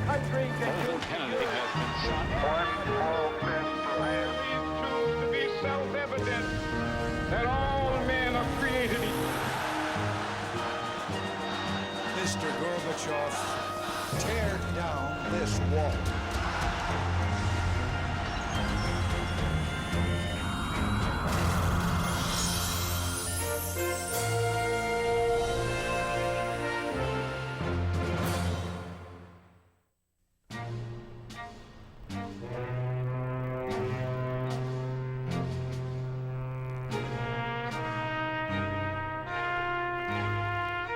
our country President Kennedy has been shot. One small step for man. To be self-evident that all men are created equal. Mr. Gorbachev, tear down this wall.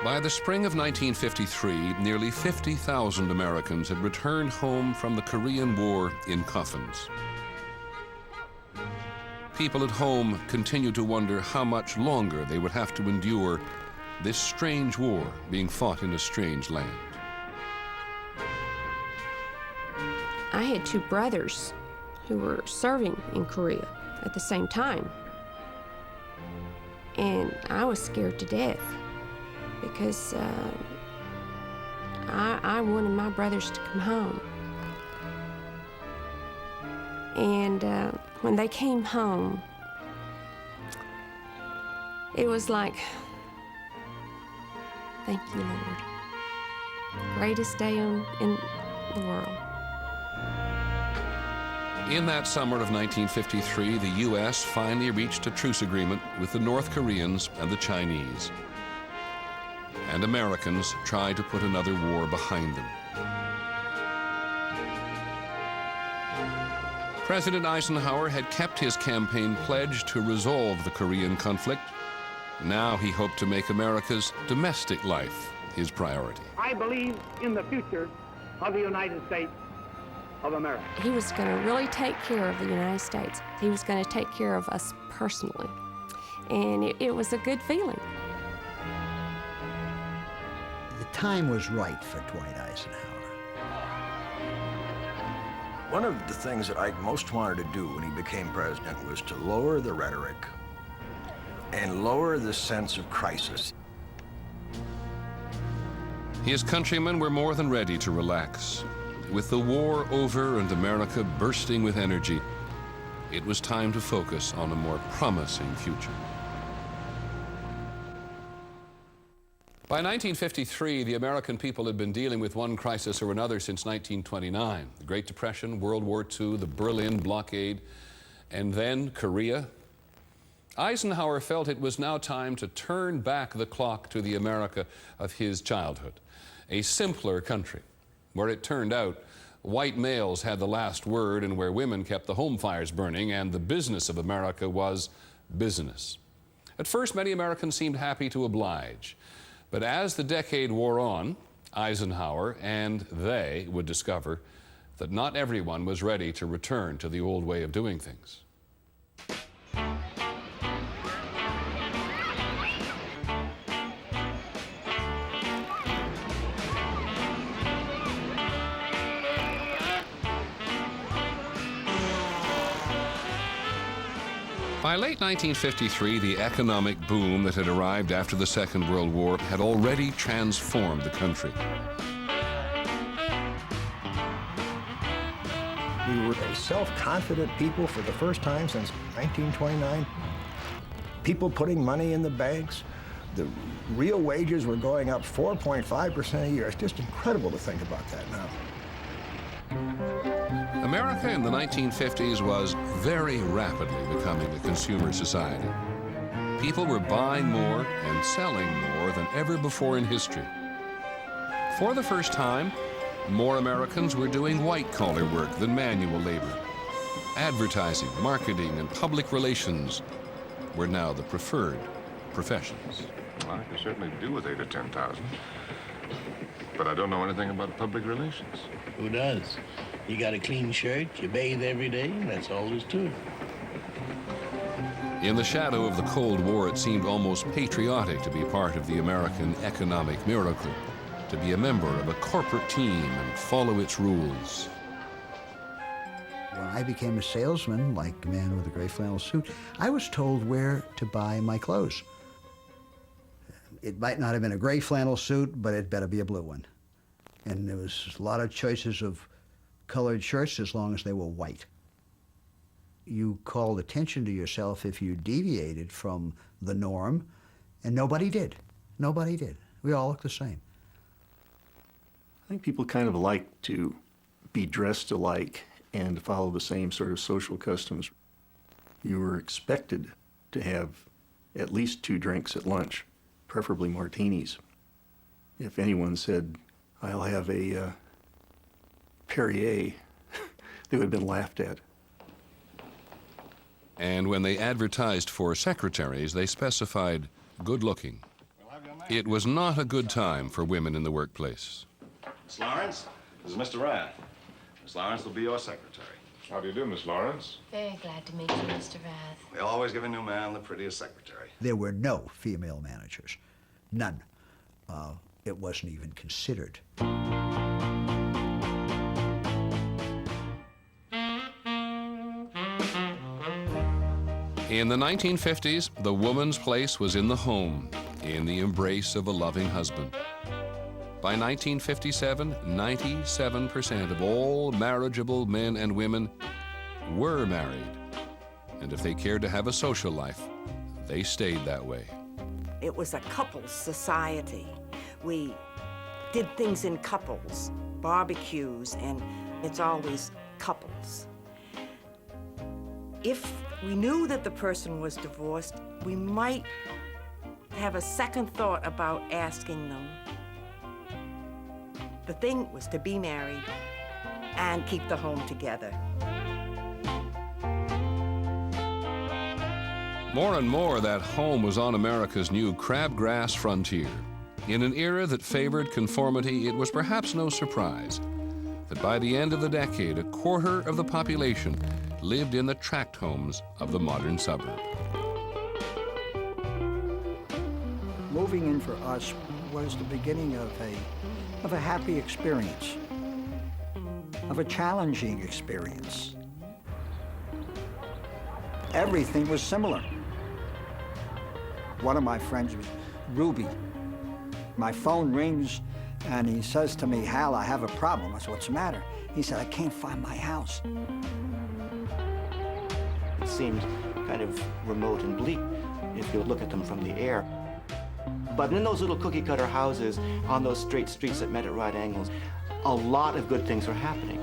By the spring of 1953, nearly 50,000 Americans had returned home from the Korean War in coffins. People at home continued to wonder how much longer they would have to endure this strange war being fought in a strange land. I had two brothers who were serving in Korea at the same time. And I was scared to death because I wanted my brothers to come home. And when they came home, it was like, thank you, Lord. Greatest day in the world. In that summer of 1953, the U.S. finally reached a truce agreement with the North Koreans and the Chinese. And Americans tried to put another war behind them. President Eisenhower had kept his campaign pledge to resolve the Korean conflict. Now he hoped to make America's domestic life his priority. I believe in the future of the United States of America. He was going to really take care of the United States. He was going to take care of us personally. And it was a good feeling. The time was right for Dwight Eisenhower. One of the things that Ike most wanted to do when he became president was to lower the rhetoric and lower the sense of crisis. His countrymen were more than ready to relax. With the war over and America bursting with energy, it was time to focus on a more promising future. By 1953, the American people had been dealing with one crisis or another since 1929. The Great Depression, World War II, the Berlin blockade, and then Korea. Eisenhower felt it was now time to turn back the clock to the America of his childhood, a simpler country, where it turned out white males had the last word and where women kept the home fires burning, and the business of America was business. At first, many Americans seemed happy to oblige. But as the decade wore on, Eisenhower and they would discover that not everyone was ready to return to the old way of doing things. By late 1953, the economic boom that had arrived after the Second World War had already transformed the country. We were a self-confident people for the first time since 1929. People putting money in the banks. The real wages were going up 4.5% a year. It's just incredible to think about that now. America in the 1950s was very rapidly becoming a consumer society. People were buying more and selling more than ever before in history. For the first time, more Americans were doing white-collar work than manual labor. Advertising, marketing, and public relations were now the preferred professions. Well, I can certainly do with 8,000 or 10,000, but I don't know anything about public relations. Who does? You got a clean shirt, you bathe every day, and that's all there's to it. In the shadow of the Cold War, it seemed almost patriotic to be part of the American economic miracle, to be a member of a corporate team and follow its rules. When I became a salesman, like the man with the gray flannel suit, I was told where to buy my clothes. It might not have been a gray flannel suit, but it better be a blue one. And there was a lot of choices of colored shirts as long as they were white. You called attention to yourself if you deviated from the norm, and nobody did. Nobody did. We all looked the same. I think people kind of like to be dressed alike and to follow the same sort of social customs. You were expected to have at least 2 drinks at lunch, preferably martinis. If anyone said, "I'll have a Perrier," they would have been laughed at. And when they advertised for secretaries, they specified good-looking. It was not a good time for women in the workplace. Miss Lawrence, this is Mr. Rath. Miss Lawrence will be your secretary. How do you do, Miss Lawrence? Very glad to meet you, Mr. Rath. We always give a new man the prettiest secretary. There were no female managers. None. It wasn't even considered. In the 1950s, the woman's place was in the home, in the embrace of a loving husband. By 1957, 97% of all marriageable men and women were married. And if they cared to have a social life, they stayed that way. It was a couples society. We did things in couples, barbecues, and it's always couples. If we knew that the person was divorced, we might have a second thought about asking them. The thing was to be married and keep the home together. More and more, that home was on America's new crabgrass frontier. In an era that favored conformity, it was perhaps no surprise that by the end of the decade, a quarter of the population lived in the tract homes of the modern suburb. Moving in for us was the beginning of a happy experience, of a challenging experience. Everything was similar. One of my friends was Ruby. My phone rings and he says to me, "Hal, I have a problem." I said, "What's the matter?" He said, "I can't find my house." It seemed kind of remote and bleak if you look at them from the air. But in those little cookie-cutter houses on those straight streets that met at right angles, a lot of good things were happening.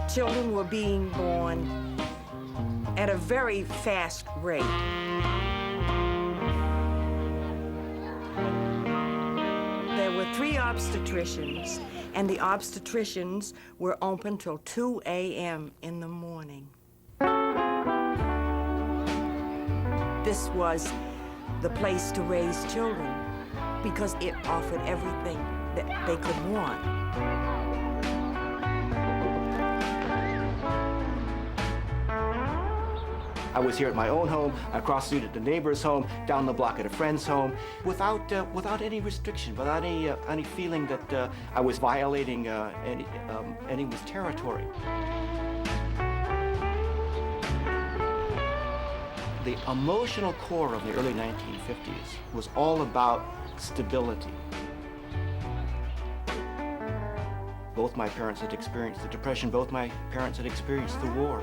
Children were being born at a very fast rate. There were 3 obstetricians, and the obstetricians were open till 2 a.m. in the morning. This was the place to raise children because it offered everything that they could want. I was here at my own home, across the street at the neighbor's home, down the block at a friend's home, without any restriction, without any feeling that I was violating anyone's territory. The emotional core of the early 1950s was all about stability. Both my parents had experienced the Depression, both my parents had experienced the war.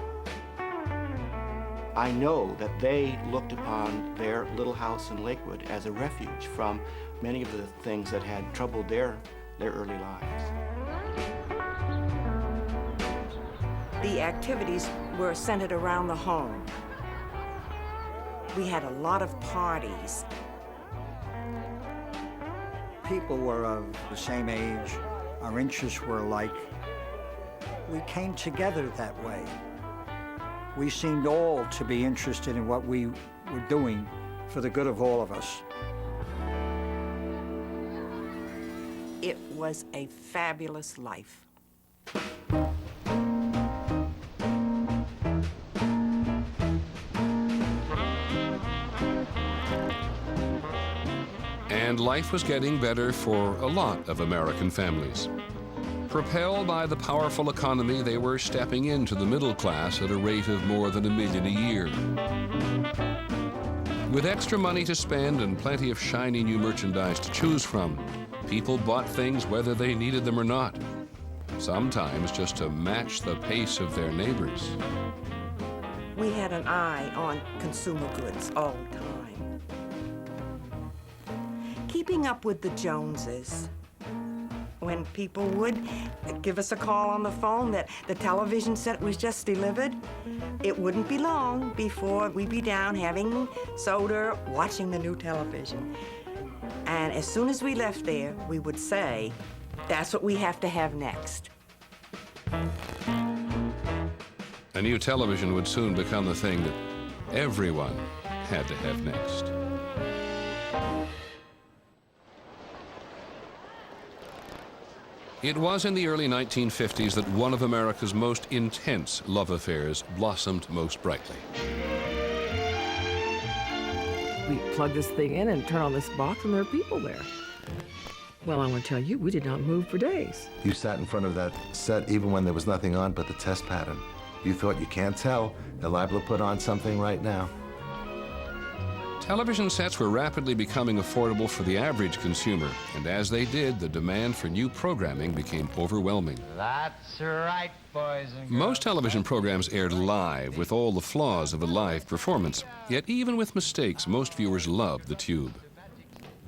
I know that they looked upon their little house in Lakewood as a refuge from many of the things that had troubled their early lives. The activities were centered around the home. We had a lot of parties. People were of the same age. Our interests were alike. We came together that way. We seemed all to be interested in what we were doing for the good of all of us. It was a fabulous life. And life was getting better for a lot of American families. Propelled by the powerful economy, they were stepping into the middle class at a rate of more than $1 million a year. With extra money to spend and plenty of shiny new merchandise to choose from, people bought things whether they needed them or not, sometimes just to match the pace of their neighbors. We had an eye on consumer goods all the time. Keeping up with the Joneses. When people would give us a call on the phone that the television set was just delivered, it wouldn't be long before we'd be down having soda, watching the new television. And as soon as we left there, we would say, that's what we have to have next. A new television would soon become the thing that everyone had to have next. It was in the early 1950s that one of America's most intense love affairs blossomed most brightly. We plug this thing in and turn on this box, and there are people there. Well, I want to tell you, we did not move for days. You sat in front of that set even when there was nothing on but the test pattern. You thought, you can't tell, they're liable to put on something right now. Television sets were rapidly becoming affordable for the average consumer, and as they did, the demand for new programming became overwhelming. That's right, boys and girls. Most television programs aired live with all the flaws of a live performance. Yet even with mistakes, most viewers loved the tube.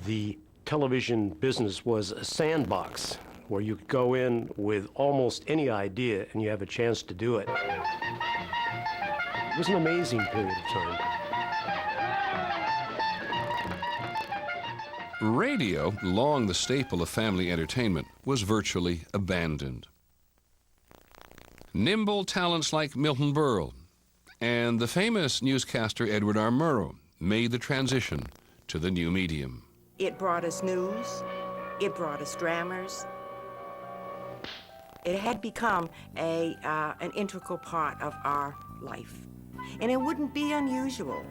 The television business was a sandbox where you could go in with almost any idea and you have a chance to do it. It was an amazing period of time. Radio, long the staple of family entertainment, was virtually abandoned. Nimble talents like Milton Berle and the famous newscaster Edward R. Murrow made the transition to the new medium. It brought us news. It brought us dramas. It had become an integral part of our life. And it wouldn't be unusual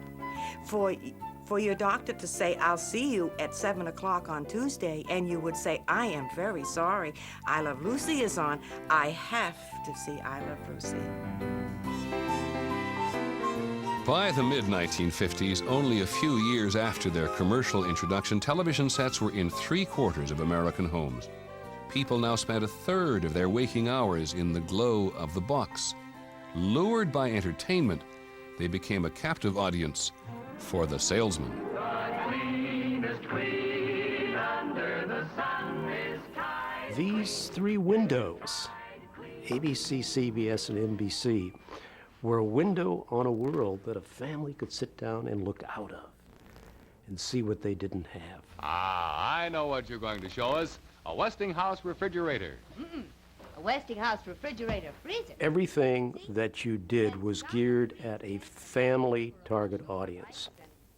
for your doctor to say, I'll see you at 7 o'clock on Tuesday, and you would say, I am very sorry. I Love Lucy is on. I have to see I Love Lucy. By the mid-1950s, only a few years after their commercial introduction, television sets were in 3/4 of American homes. People now spent a third of their waking hours in the glow of the box. Lured by entertainment, they became a captive audience for the salesman. These three windows, ABC, CBS, and NBC, were a window on a world that a family could sit down and look out of and see what they didn't have. Ah, I know what you're going to show us. A Westinghouse refrigerator. A Westinghouse refrigerator freezer. Everything that you did was geared at a family target audience.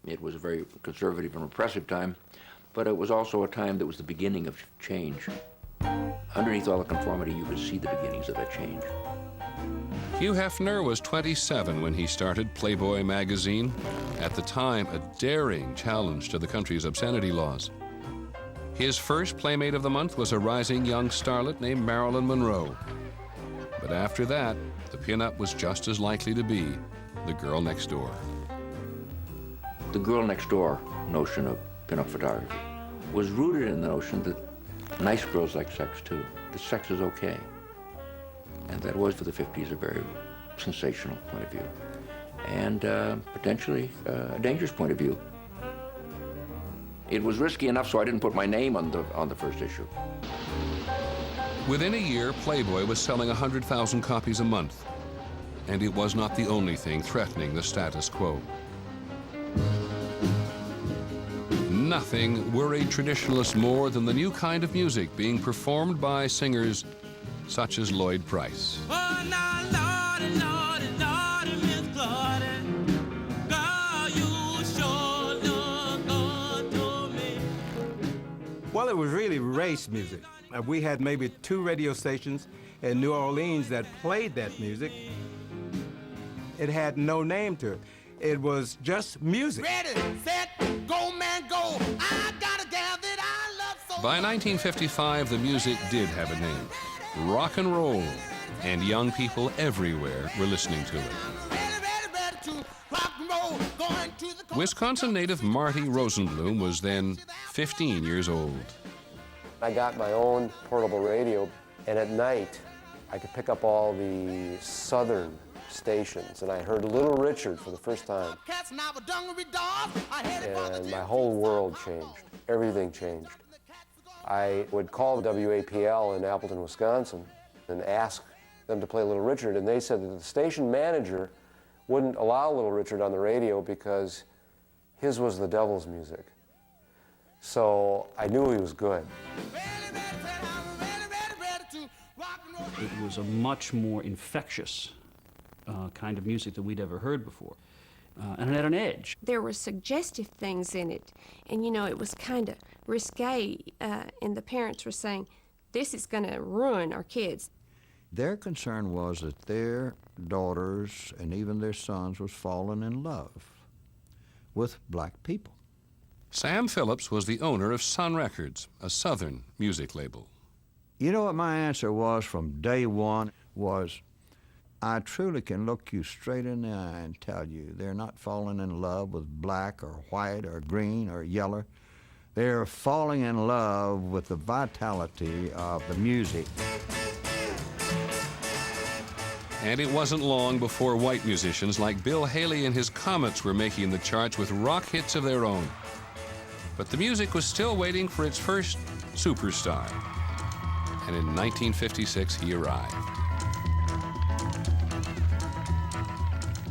It was a very conservative and repressive time, but it was also a time that was the beginning of change. Underneath all the conformity, you could see the beginnings of that change. Hugh Hefner was 27 when he started Playboy magazine, at the time a daring challenge to the country's obscenity laws. His first Playmate of the Month was a rising young starlet named Marilyn Monroe. But after that, the pinup was just as likely to be the girl next door. The girl next door notion of pinup photography was rooted in the notion that nice girls like sex too, that sex is okay. And that was, for the 50s, a very sensational point of view. And potentially a dangerous point of view. It was risky enough so I didn't put my name on the first issue. Within a year, Playboy was selling 100,000 copies a month. And it was not the only thing threatening the status quo. Nothing worried traditionalists more than the new kind of music being performed by singers such as Lloyd Price. Oh, now, Lordy, Lordy, Lordy, Miss Claudie, girl, you sure look good to me. Well, it was really race music. We had maybe 2 radio stations in New Orleans that played that music. It had no name to it. It was just music. Ready, set, go, man, go. I got a gal that I love so By 1955, the music did have a name. Rock and roll, and young people everywhere were listening to it. ready, ready, ready to rock and roll. Go Wisconsin native Marty Rosenblum was then 15 years old. I got my own portable radio, and at night I could pick up all the southern stations, and I heard Little Richard for the first time. And my whole world changed. Everything changed. I would call WAPL in Appleton, Wisconsin, and ask them to play Little Richard, and they said that the station manager wouldn't allow Little Richard on the radio because his was the devil's music. So I knew he was good. It was a much more infectious kind of music that we'd ever heard before. And it had an edge. There were suggestive things in it, and you know, it was kind of risque, and the parents were saying, this is going to ruin our kids. Their concern was that their daughters and even their sons was falling in love with black people. Sam Phillips was the owner of Sun Records, a Southern music label. You know what my answer was from day one was, I truly can look you straight in the eye and tell you they're not falling in love with black or white or green or yellow. They're falling in love with the vitality of the music. And it wasn't long before white musicians like Bill Haley and his Comets were making the charts with rock hits of their own. But the music was still waiting for its first superstar. And in 1956, he arrived.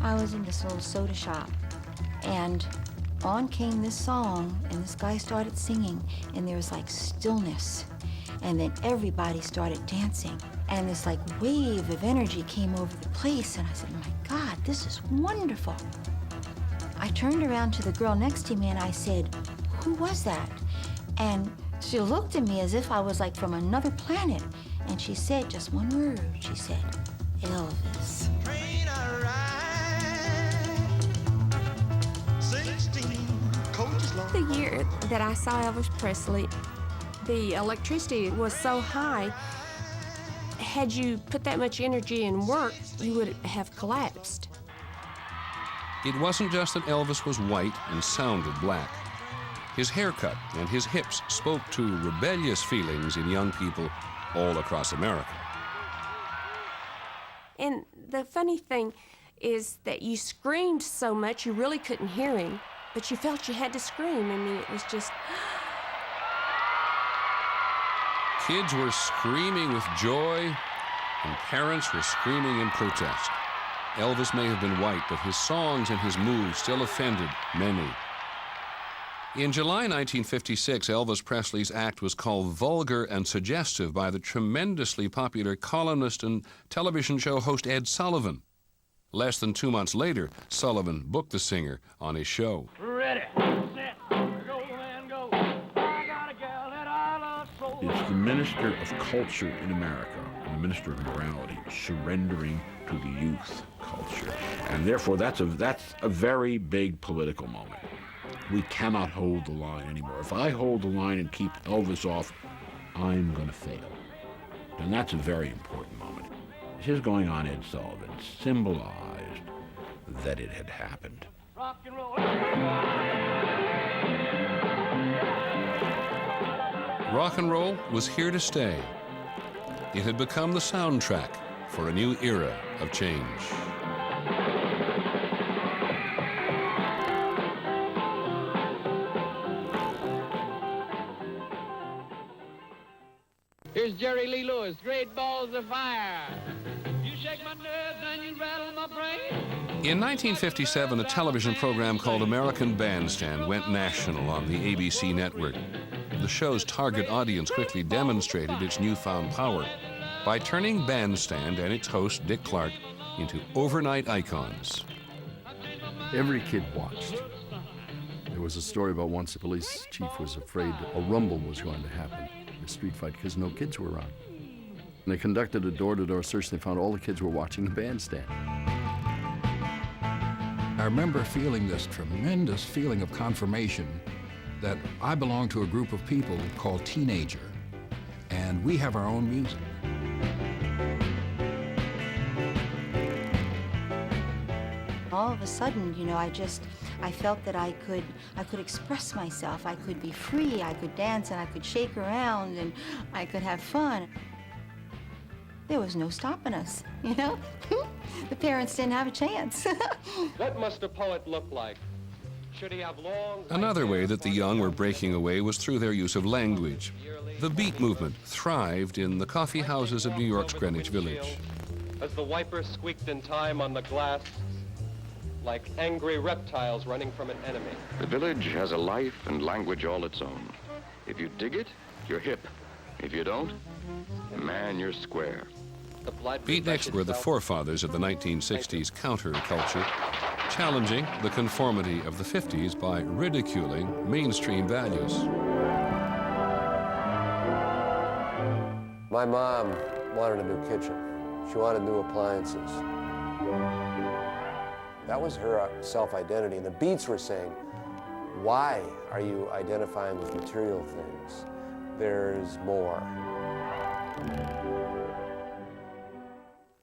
I was in this little soda shop, and on came this song, and this guy started singing, and there was like stillness, and then everybody started dancing, and this like wave of energy came over the place, and I said, my God, this is wonderful. I turned around to the girl next to me, and I said, who was that? And she looked at me as if I was like from another planet, and she said just one word. She said, Elvis. The year that I saw Elvis Presley, the electricity was so high, had you put that much energy in work, you would have collapsed. It wasn't just that Elvis was white and sounded black. His haircut and his hips spoke to rebellious feelings in young people all across America. And the funny thing is that you screamed so much you really couldn't hear him, but you felt you had to scream. I mean, it was just... Kids were screaming with joy, and parents were screaming in protest. Elvis may have been white, but his songs and his moves still offended many. In July 1956, Elvis Presley's act was called vulgar and suggestive by the tremendously popular columnist and television show host Ed Sullivan. Less than 2 months later, Sullivan booked the singer on his show. Ready, set, go and go. I got a gal that I love so. It's the minister of culture in America, and the minister of morality, surrendering to the youth culture. And therefore, that's a very big political moment. We cannot hold the line anymore. If I hold the line and keep Elvis off, I'm going to fail. And that's a very important moment. His going on Ed Sullivan symbolized that it had happened. Rock and roll. Rock and roll was here to stay. It had become the soundtrack for a new era of change. Here's Jerry Lee Lewis, Great Balls of Fire. You shake my nerves and you rattle my brain. In 1957, a television program called American Bandstand went national on the ABC network. The show's target audience quickly demonstrated its newfound power by turning Bandstand and its host, Dick Clark, into overnight icons. Every kid watched. There was a story about once the police chief was afraid a rumble was going to happen, a street fight, because no kids were around. And they conducted a door-to-door search. They found all the kids were watching the bandstand. I remember feeling this tremendous feeling of confirmation that I belong to a group of people called Teenager, and we have our own music. All of a sudden, you know, I felt that I could express myself. I could be free. I could dance and I could shake around and I could have fun. There was no stopping us, you know? The parents didn't have a chance. What must a poet look like? Should he have long... Another way that the young were breaking away was through their use of language. The beat movement thrived in the coffee houses of New York's Greenwich Village. As the wipers squeaked in time on the glass, like angry reptiles running from an enemy. The village has a life and language all its own. If you dig it, you're hip. If you don't, man, you're square. Beatniks were the forefathers of the 1960s counterculture, challenging the conformity of the 50s by ridiculing mainstream values. My mom wanted a new kitchen. She wanted new appliances. That was her self-identity. And the Beats were saying, why are you identifying with material things? There's more.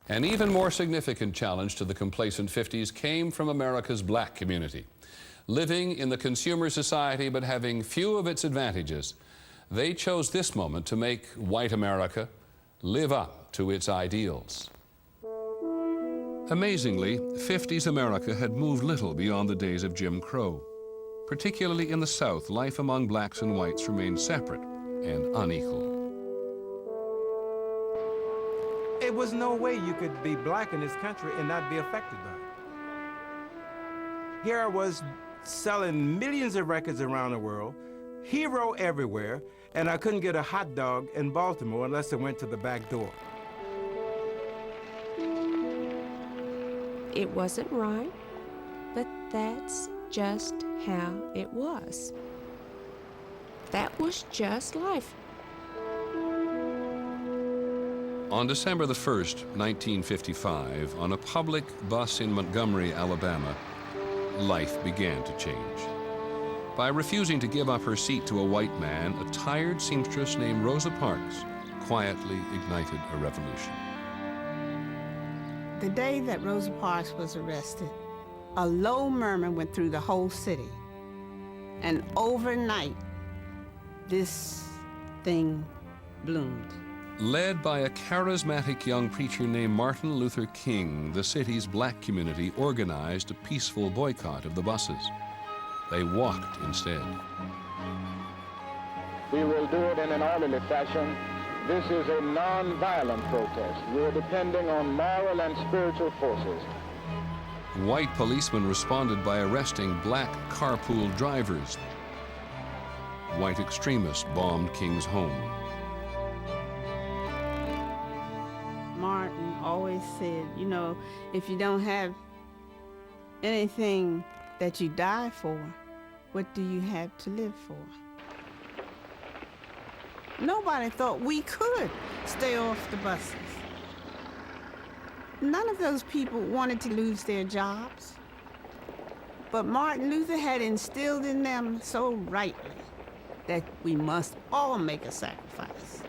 An even more significant challenge to the complacent 50s came from America's black community. Living in the consumer society but having few of its advantages, they chose this moment to make white America live up to its ideals. Amazingly, 50s America had moved little beyond the days of Jim Crow. Particularly in the South, life among blacks and whites remained separate and unequal. There was no way you could be black in this country and not be affected by it. Here I was selling millions of records around the world, hero everywhere, and I couldn't get a hot dog in Baltimore unless I went to the back door. It wasn't right, but that's just how it was. That was just life. On December the 1st, 1955, on a public bus in Montgomery, Alabama, life began to change. By refusing to give up her seat to a white man, a tired seamstress named Rosa Parks quietly ignited a revolution. The day that Rosa Parks was arrested, a low murmur went through the whole city. And overnight, this thing bloomed. Led by a charismatic young preacher named Martin Luther King, the city's black community organized a peaceful boycott of the buses. They walked instead. We will do it in an orderly fashion. This is a non-violent protest. We're depending on moral and spiritual forces. White policemen responded by arresting black carpool drivers. White extremists bombed King's home. Martin always said, you know, if you don't have anything that you die for, what do you have to live for? Nobody thought we could stay off the buses. None of those people wanted to lose their jobs. But Martin Luther had instilled in them so rightly that we must all make a sacrifice,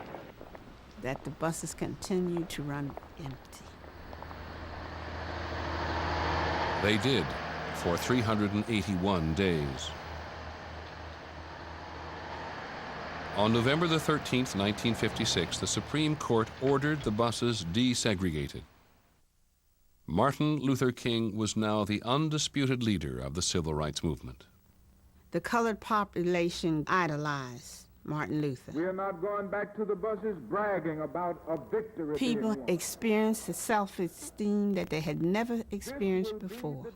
that the buses continue to run empty. They did, for 381 days. On November the 13th, 1956, the Supreme Court ordered the buses desegregated. Martin Luther King was now the undisputed leader of the civil rights movement. The colored population idolized Martin Luther. We are not going back to the buses bragging about a victory. People experienced a self-esteem that they had never experienced before.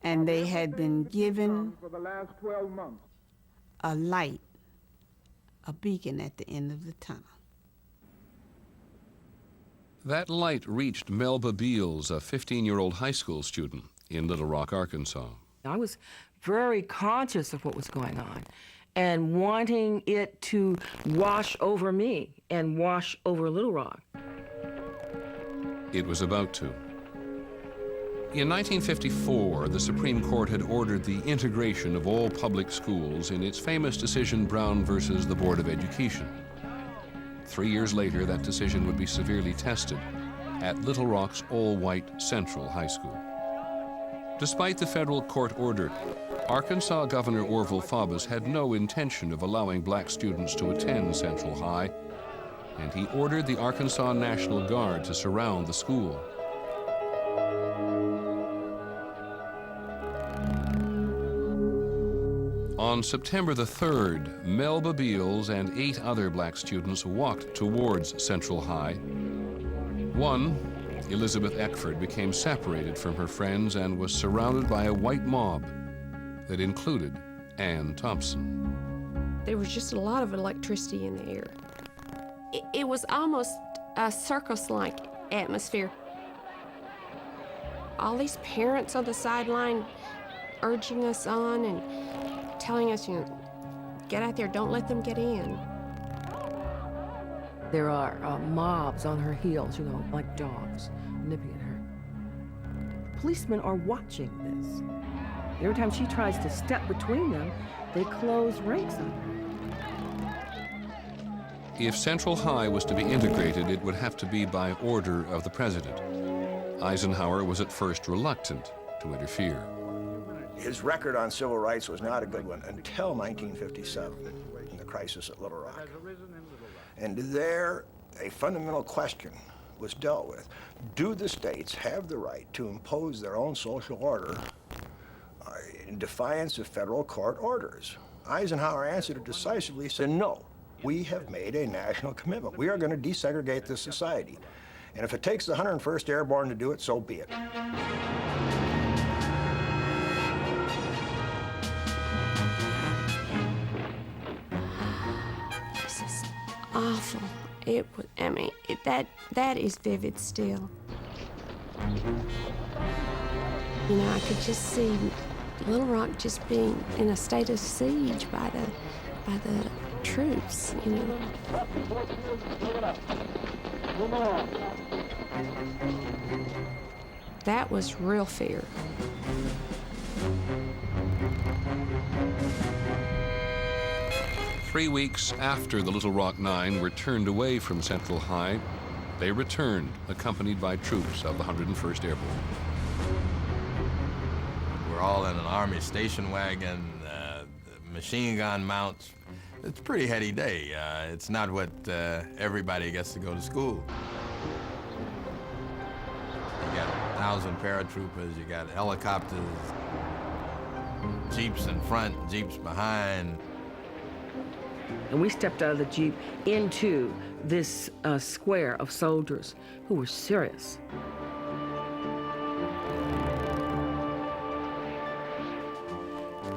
And they had been given for the last 12 months. A light, a beacon at the end of the tunnel. That light reached Melba Beals, a 15-year-old high school student in Little Rock, Arkansas. I was very conscious of what was going on and wanting it to wash over me and wash over Little Rock. It was about to. In 1954, the Supreme Court had ordered the integration of all public schools in its famous decision Brown versus the Board of Education. 3 years later, that decision would be severely tested at Little Rock's all-white Central High School. Despite the federal court order, Arkansas Governor Orville Faubus had no intention of allowing black students to attend Central High, and he ordered the Arkansas National Guard to surround the school. On September the 3rd, Melba Beals and 8 other black students walked towards Central High. One, Elizabeth Eckford, became separated from her friends and was surrounded by a white mob that included Ann Thompson. There was just a lot of electricity in the air. It was almost a circus-like atmosphere. All these parents on the sideline urging us on and telling us, you know, get out there, don't let them get in. There are mobs on her heels, you know, like dogs, nipping at her. Policemen are watching this. Every time she tries to step between them, they close ranks on her. If Central High was to be integrated, it would have to be by order of the president. Eisenhower was at first reluctant to interfere. His record on civil rights was not a good one until 1957, in the crisis at Little Rock. And there, a fundamental question was dealt with. Do the states have the right to impose their own social order in defiance of federal court orders? Eisenhower answered it decisively, said, no, we have made a national commitment. We are going to desegregate this society. And if it takes the 101st Airborne to do it, so be it. This is awful. It was, I mean, that is vivid still. You know, I could just see Little Rock just being in a state of siege by the troops, you know. That was real fear. Three weeks after the Little Rock Nine were turned away from Central High, they returned, accompanied by troops of the 101st Airborne. We're all in an Army station wagon, machine gun mounts. It's a pretty heady day. It's not what everybody gets to go to school. You got 1,000 paratroopers, you got helicopters, Jeeps in front, Jeeps behind. And we stepped out of the Jeep into this square of soldiers who were serious.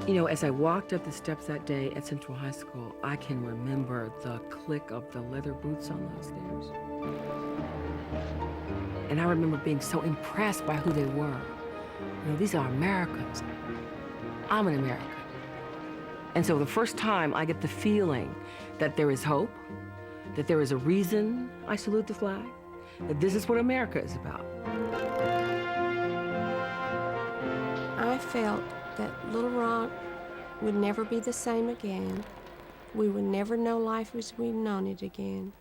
You know, as I walked up the steps that day at Central High School, I can remember the click of the leather boots on those stairs. And I remember being so impressed by who they were. You know, these are Americans. I'm an American. And so the first time I get the feeling that there is hope, that there is a reason I salute the flag, that this is what America is about. I felt that Little Rock would never be the same again. We would never know life as we've known it again,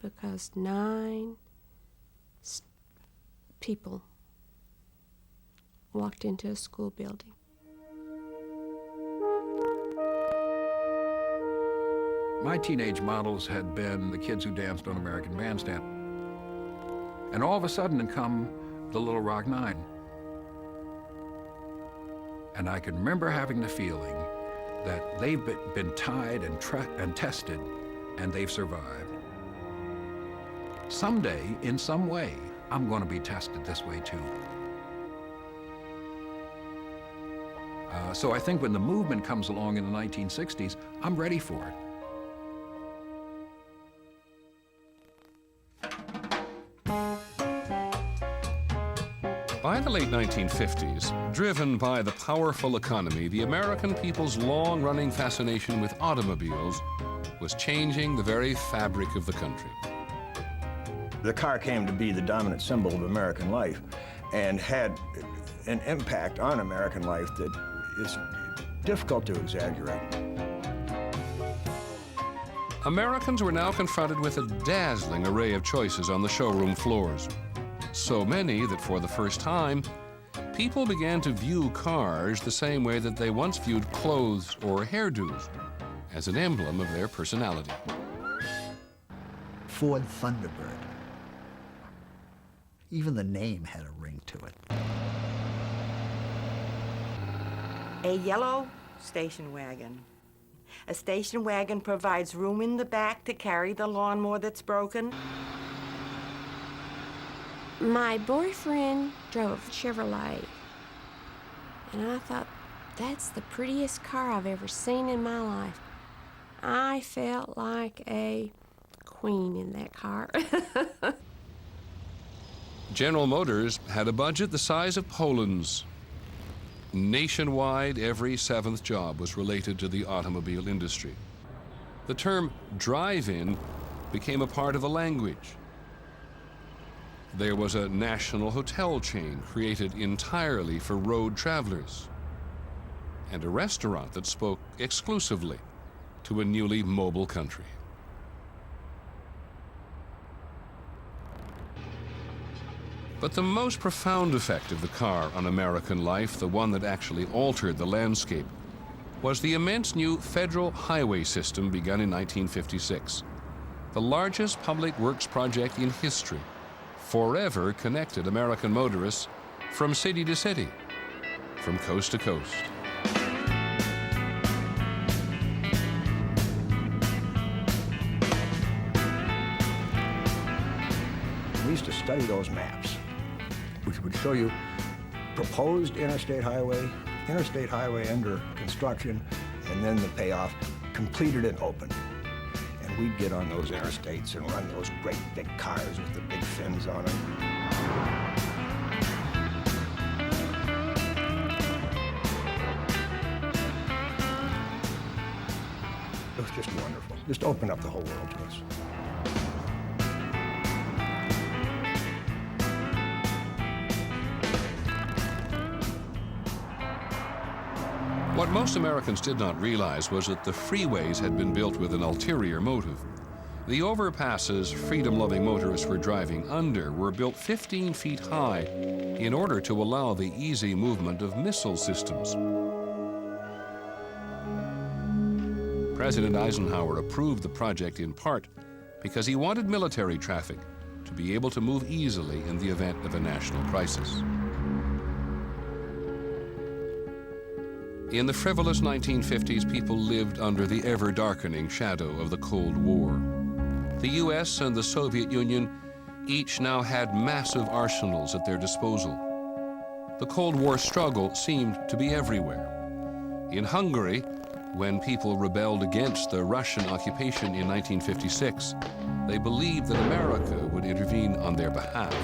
because 9 people walked into a school building. My teenage models had been the kids who danced on American Bandstand. And all of a sudden come the Little Rock Nine. And I can remember having the feeling that they've been tied and tested, and they've survived. Someday, in some way, I'm going to be tested this way too. So I think when the movement comes along in the 1960s, I'm ready for it. By the late 1950s, driven by the powerful economy, the American people's long-running fascination with automobiles was changing the very fabric of the country. The car came to be the dominant symbol of American life and had an impact on American life that is difficult to exaggerate. Americans were now confronted with a dazzling array of choices on the showroom floors. So many that for the first time, people began to view cars the same way that they once viewed clothes or hairdos, as an emblem of their personality. Ford Thunderbird. Even the name had a ring to it. A yellow station wagon. A station wagon provides room in the back to carry the lawnmower that's broken. My boyfriend drove a Chevrolet, and I thought, that's the prettiest car I've ever seen in my life. I felt like a queen in that car. General Motors had a budget the size of Poland's. Nationwide, every seventh job was related to the automobile industry. The term drive-in became a part of the language. There was a national hotel chain created entirely for road travelers, and a restaurant that spoke exclusively to a newly mobile country. But the most profound effect of the car on American life, the one that actually altered the landscape, was the immense new federal highway system begun in 1956. The largest public works project in history, forever connected American motorists from city to city, from coast to coast. We used to study those maps, which would show you proposed interstate highway under construction, and then the payoff, completed and open. And we'd get on those interstates and run those great big cars with the big fins on them. It was just wonderful. Just opened up the whole world to us. What most Americans did not realize was that the freeways had been built with an ulterior motive. The overpasses freedom-loving motorists were driving under were built 15 feet high in order to allow the easy movement of missile systems. President Eisenhower approved the project in part because he wanted military traffic to be able to move easily in the event of a national crisis. In the frivolous 1950s, people lived under the ever-darkening shadow of the Cold War. The U.S. and the Soviet Union each now had massive arsenals at their disposal. The Cold War struggle seemed to be everywhere. In Hungary, when people rebelled against the Russian occupation in 1956, they believed that America would intervene on their behalf.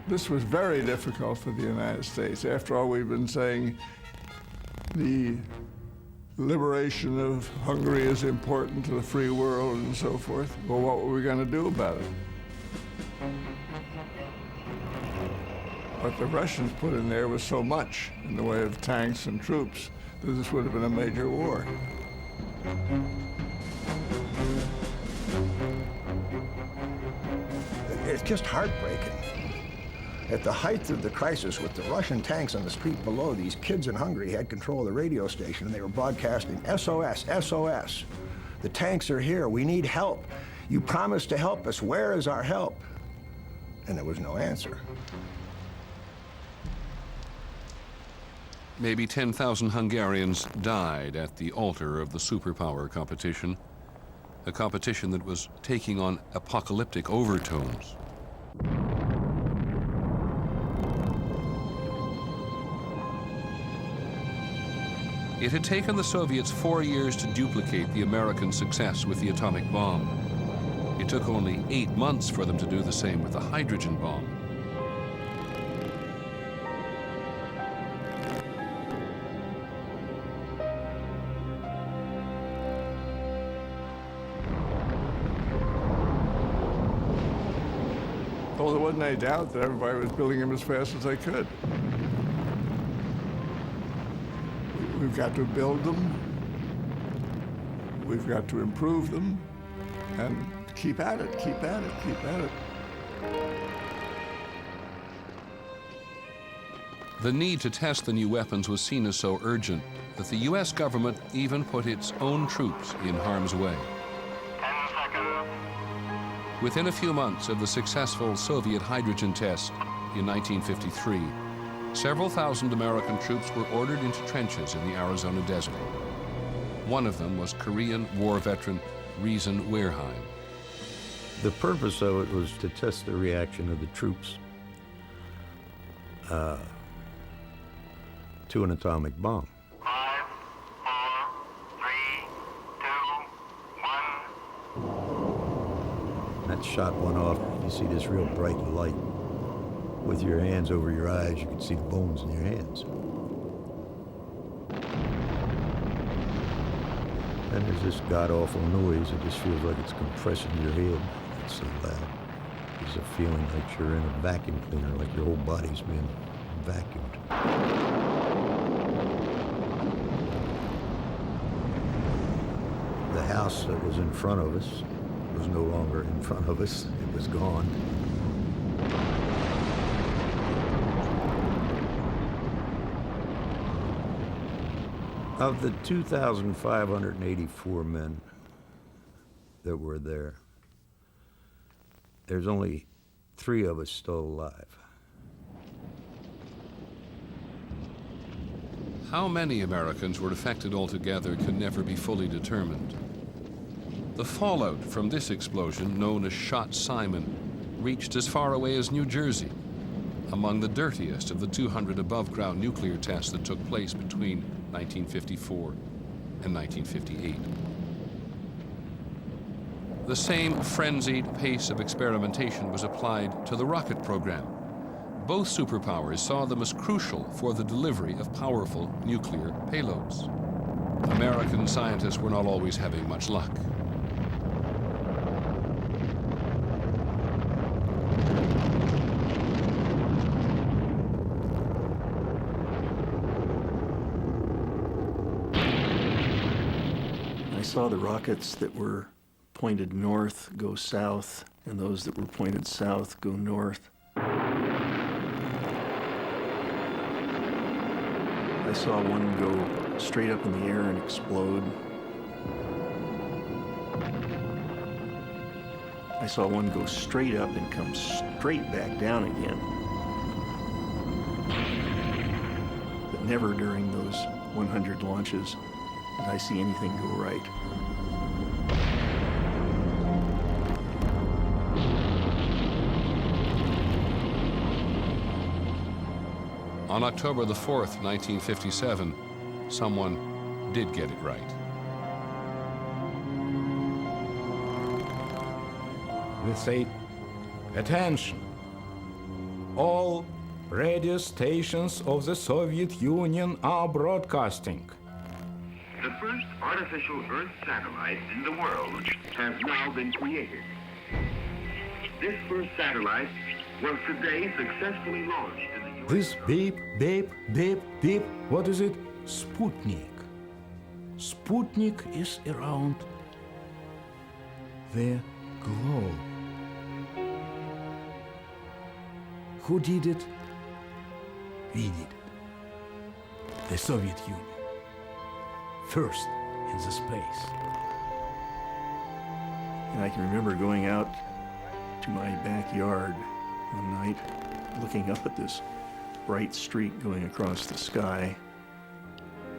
This was very difficult for the United States. After all, we've been saying the liberation of Hungary is important to the free world and so forth. Well, what were we going to do about it? What the Russians put in there was so much in the way of tanks and troops that this would have been a major war. It's just heartbreaking. At the height of the crisis, with the Russian tanks on the street below, these kids in Hungary had control of the radio station, and they were broadcasting, SOS, SOS. The tanks are here. We need help. You promised to help us. Where is our help? And there was no answer. Maybe 10,000 Hungarians died at the altar of the superpower competition, a competition that was taking on apocalyptic overtones. It had taken the Soviets 4 years to duplicate the American success with the atomic bomb. It took only 8 months for them to do the same with the hydrogen bomb. Well, there wasn't any doubt that everybody was building them as fast as they could. We've got to build them. We've got to improve them and keep at it, keep at it, keep at it. The need to test the new weapons was seen as so urgent that the U.S. government even put its own troops in harm's way. Within a few months of the successful Soviet hydrogen test in 1953, several thousand American troops were ordered into trenches in the Arizona desert. One of them was Korean War veteran Reason Wehrheim. The purpose of it was to test the reaction of the troops to an atomic bomb. 5, 4, 3, 2, 1. That shot went off. You see this real bright light. With your hands over your eyes, you could see the bones in your hands. And there's this god-awful noise. It just feels like it's compressing your head. It's so loud. There's a feeling like you're in a vacuum cleaner, like your whole body's being vacuumed. The house that was in front of us was no longer in front of us. It was gone. Of the 2,584 men that were there, there's only 3 of us still alive. How many Americans were affected altogether can never be fully determined. The fallout from this explosion, known as Shot Simon, reached as far away as New Jersey, among the dirtiest of the 200 above-ground nuclear tests that took place between 1954 and 1958. The same frenzied pace of experimentation was applied to the rocket program. Both superpowers saw them as crucial for the delivery of powerful nuclear payloads. American scientists were not always having much luck. I saw the rockets that were pointed north go south, and those that were pointed south go north. I saw one go straight up in the air and explode. I saw one go straight up and come straight back down again. But never during those 100 launches did I see anything go right. On October the 4th, 1957, someone did get it right. We say, attention. All radio stations of the Soviet Union are broadcasting. The first artificial Earth satellite in the world has now been created. This first satellite was today successfully launched in the U.S. This beep, beep, beep, beep, what is it? Sputnik. Sputnik is around the globe. Who did it? We did it. The Soviet Union. First in the space. And I can remember going out to my backyard one night, looking up at this bright streak going across the sky,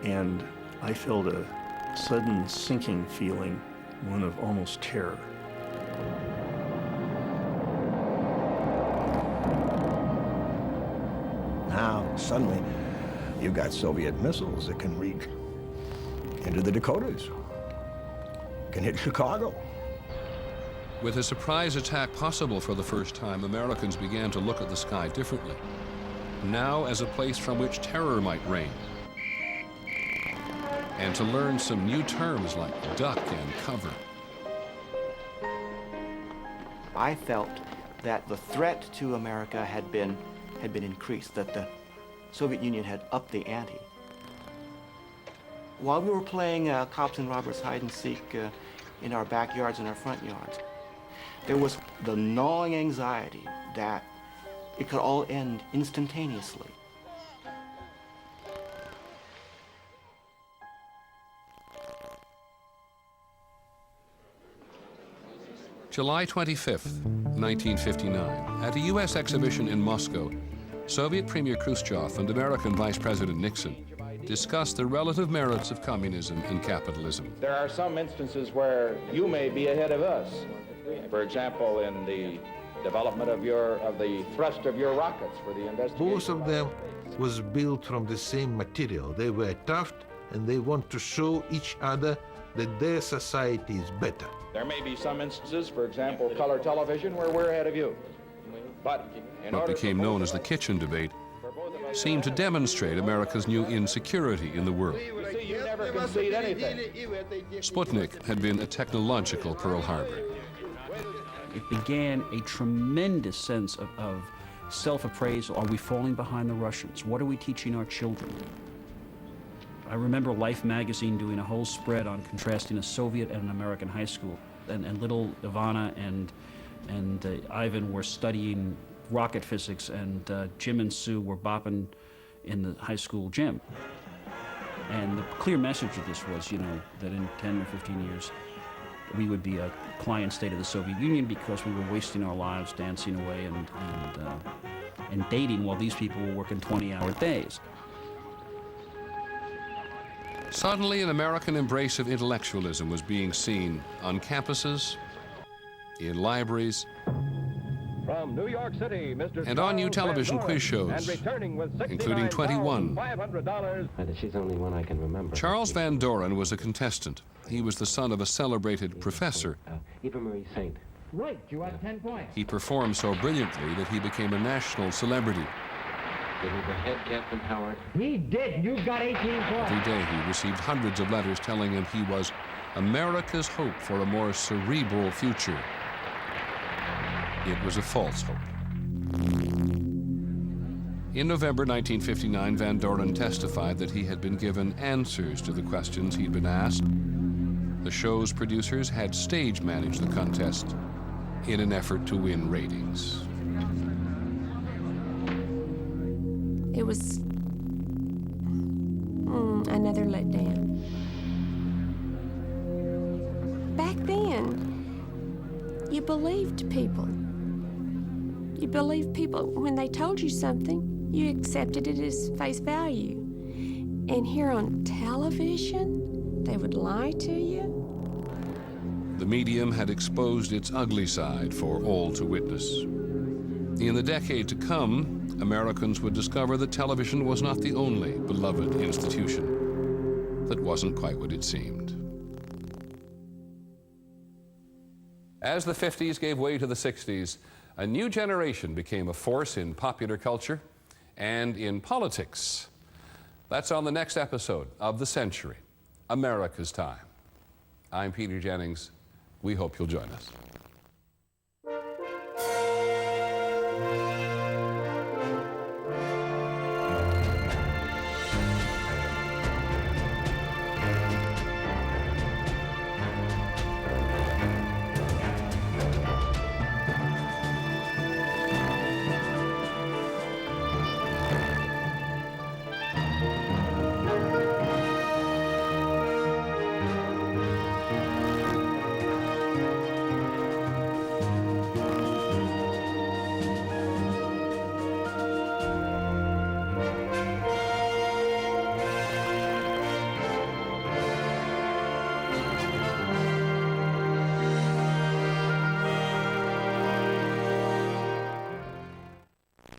and I felt a sudden sinking feeling, one of almost terror. Now, suddenly, you've got Soviet missiles that can reach into the Dakotas, can hit Chicago. With a surprise attack possible for the first time, Americans began to look at the sky differently, now as a place from which terror might reign, and to learn some new terms like duck and cover. I felt that the threat to America had been increased, that the Soviet Union had upped the ante. While we were playing cops and robbers hide and seek in our backyards and our front yards, there was the gnawing anxiety that it could all end instantaneously. July 25th, 1959, at a U.S. exhibition in Moscow, Soviet Premier Khrushchev and American Vice President Nixon discussed the relative merits of communism and capitalism. There are some instances where you may be ahead of us. For example, in the development of the thrust of your rockets for the investigation. Both of them was built from the same material. They were tough, and they want to show each other that their society is better. There may be some instances, for example, color television, where we're ahead of you. But What became known as the kitchen debate seemed to demonstrate America's new insecurity in the world. You never concede anything. Sputnik had been a technological Pearl Harbor. It began a tremendous sense of self-appraisal. Are we falling behind the Russians? What are we teaching our children? I remember Life magazine doing a whole spread on contrasting a Soviet and an American high school. And little Ivana and Ivan were studying rocket physics, and Jim and Sue were bopping in the high school gym. And the clear message of this was, you know, that in 10 or 15 years, we would be a client state of the Soviet Union because we were wasting our lives dancing away and dating while these people were working 20-hour days. Suddenly, an American embrace of intellectualism was being seen on campuses, in libraries, From New York City, Mr. and on new television quiz And shows, returning with including 21. $500. She's the only one I can remember. Charles Van Doren was a contestant. He was the son of a celebrated professor. Eva Marie Saint. Right, you had 10 points. He performed so brilliantly that he became a national celebrity. Did he behead Captain Howard? He did. You got 18 points. Every day he received hundreds of letters telling him he was America's hope for a more cerebral future. It was a false hope. In November 1959, Van Doren testified that he had been given answers to the questions he'd been asked. The show's producers had stage managed the contest in an effort to win ratings. It was another letdown. Back then, you believed people. You believed people when they told you something, you accepted it as face value. And here on television, they would lie to you. The medium had exposed its ugly side for all to witness. In the decade to come, Americans would discover that television was not the only beloved institution that wasn't quite what it seemed. As the 50s gave way to the 60s, a new generation became a force in popular culture and in politics. That's on the next episode of The Century, America's Time. I'm Peter Jennings. We hope you'll join us.